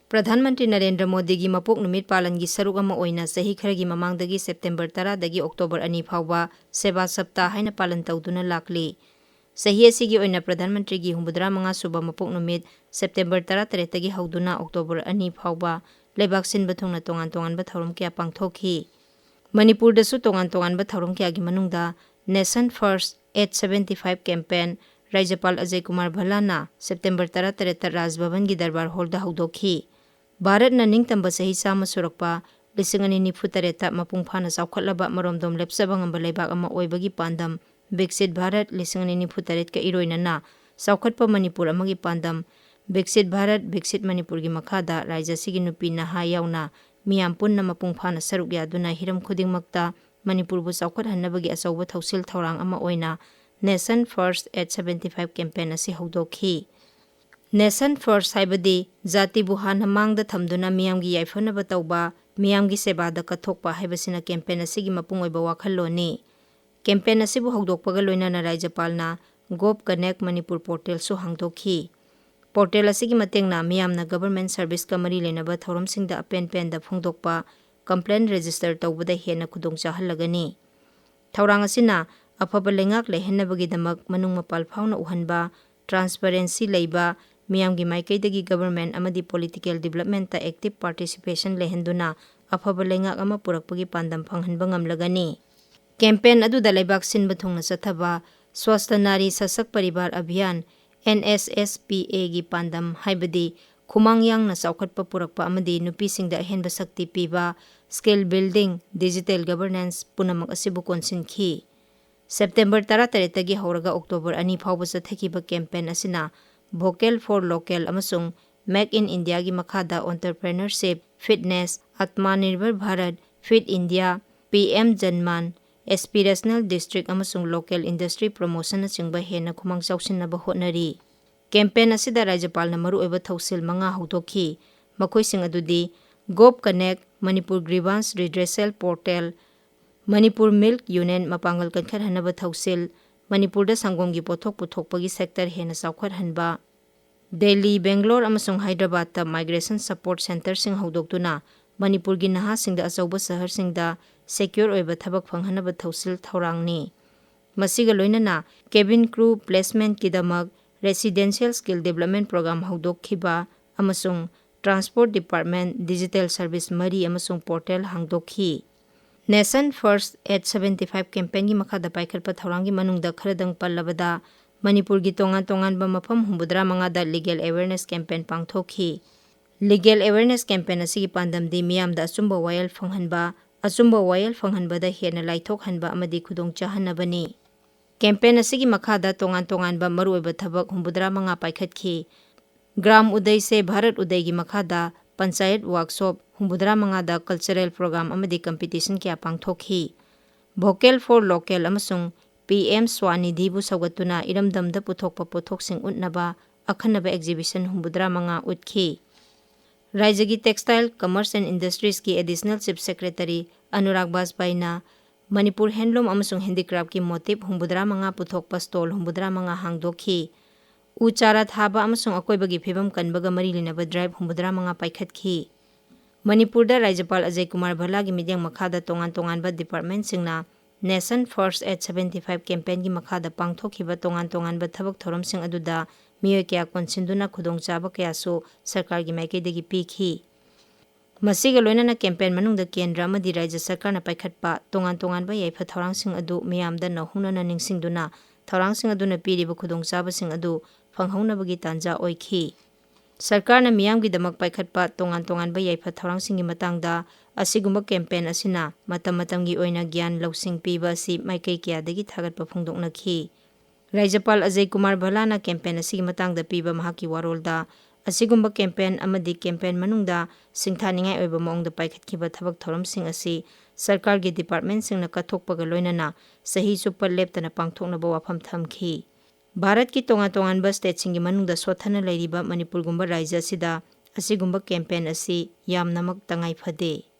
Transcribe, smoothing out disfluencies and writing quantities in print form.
Pradhanmantri Narendra Modi gi mapok numit palangi saruk ama oina sahi kharagi mamangdagi September 10 dagi October 2 phawba Seva Sapta haina palan tawduna lakli. Sahi asigi oina Pradhanmantri gi 75 suba mapok numit September 13 dagi hauduna October 2 phawba leibak sinba thungna tongan ba thaurum kya pangthokhi. Manipur dasu tongan ba thaurum kya gi manungda Nation First 875 campaign Rajyapal Ajay Kumar Bhalana September 13 Raj Bhavan gi darbar hall da haudokhi. Bharat na ningtamba sahi sama surakpa 2023 mapung phana saukhatlaba maromdom lepsaba ngamba leibak ama oibagi pandam Viksit Bharat 2023 ka iroinana saukhatpa Manipur amagi pandam Viksit Bharat Viksit Manipur gi makhada rajya sigi nupi naha yauna miyam punna mapung phana saruk yaduna hiram khudingmakta Manipur bu saukhat hannabagi asauba thausil thaurang ama oina Nation First 875 campaign asi haudokhi. Nation First haibadi jati bu hana mangda thamduna miyamgi yaifona batauba miyamgi sebada kathokpa haibasina campaign asigi mapung oiba wakhalloni. Campaign asibu haudokpaga loinana Rajyapalna Gov Connect Manipur portal su hangdokhi. Portal asigi matengna miyamna government service ka mari lenaba thauramsingda pen da phongdokpa complaint register tawbada hena khudong chahalagani. Thaurang asina afaba lengak lehennabagi damak manung mapal phawna uhanba transparency leiba miyamgi maikaidagi government amadi political development ta active participation lehenduna afaba lengak ama purakpagi pandam phanghanba ngamlagani. Campaign aduda leibak sinba thungna chathaba Swasthya Nari Sasak Paribar Abhiyan NSSPA gi pandam haibadi khumangyang na saukhatpa purakpa amadi nupisingda ahenba sakti piba skill building digital governance punamak asibu konsinki. September 13 tagi hauraga October 2 phawba chathakiba campaign asina Vocal for Local amasung Make in India gi makhada entrepreneurship, fitness, Atmanirbhar Bharat, Fit India, PM Janman, Aspirational District amasung local industry promotion na chingba hena khumang chawsinnaba hotnari. Campaign asida Rajyapal na maru oiba thausil manga haudokhi. Makhoising adudi Gov Connect Manipur Grievance Redressal Portal, Manipur Milk Union mapangal kankhat hanaba thausil, Manipur da sangomgi pothok puthokpagi sector hena saukhat hanba. Delhi, Bangalore amasung Hyderabad ta migration support center sing haudoktuna Manipur gi naha singda achauba sahar singda secure oiba thabak phanghanaba thausil thaurangni. Masiga loinana cabin crew placement kidamak residential skill development program haudokhiba amasung transport department digital service mari amasung portal hangdokhi. Nation First 875 campaign gi makhada paikhatpa thaurangi manungda kharadang pallabada Manipur gi tongan ba mafam 75 da legal awareness campaign pangthokhi. Legal awareness campaign asigi pandamdi miyamda achumba wayal fanghanba da hena laithok hanba amadi khudong chahanabani. Campaign asigi makhada tongan ba maruoiba thabak 75 paikhatkhi. Gram Uday se Bharat Uday gi makhada panchayat workshop 75 da cultural program amadi competition kya pangthokhi. Vocal for Local amasung PM Swanidhi bu sagatuna iramdamda puthokpa pothoksing utnaba akhanaba exhibition 75 utkhi. Rajyagi Textile, Commerce and Industries ki Additional Chief Secretary Anurag Bajpaina Manipur Handloom amasung Handicraft ki motif 75 puthokpa stall 75 hangdokhi. Uchara thaba amasung akoibagi phibam kanbaga mari linaba drive 75 paikhatkhi. Manipur da Rajyapal Ajay Kumar Bhala gi midyang makhada tongan ba department singna Nation First 875 campaign gi makhada pangthokhiba tongan ba thabak thoramsing aduda miyoy kya konsinduna khudongchaba kyasu sarkar gi maikaidagi pikhi. Masiga loinana campaign manungda kendra amadi rajya sarkarna paikhatpa tongan ba yaifa thorangsing adu miyamda nahunana ningsingduna thorangsing aduna piriba khudongchabasing adu phanghaunabagi tanja oikhi. Sarkarna miyamgi damak paikhatpa tongan ba yaifa thorangsing gi matangda asigumba campaign asina matamgi oina gyan lausing piba asi maikai kyadagi thagatpa phongdoknakhi. Rajyapal Ajay Kumar Bhalana campaign asigi matangda piba mahaki warolda asigumba campaign amadi campaign manungda singthaningai oiba maongda paikhatkiba thabak thoramsing asi sarkar gi department singna kathokpaga loinana sahi chupa leptana pangthoknaba wafam thamkhi. Bharat ki tongan ba state singi manungda sothana leiriba Manipur gumba rajya sida asigumba campaign asi yamnamak tangai phade.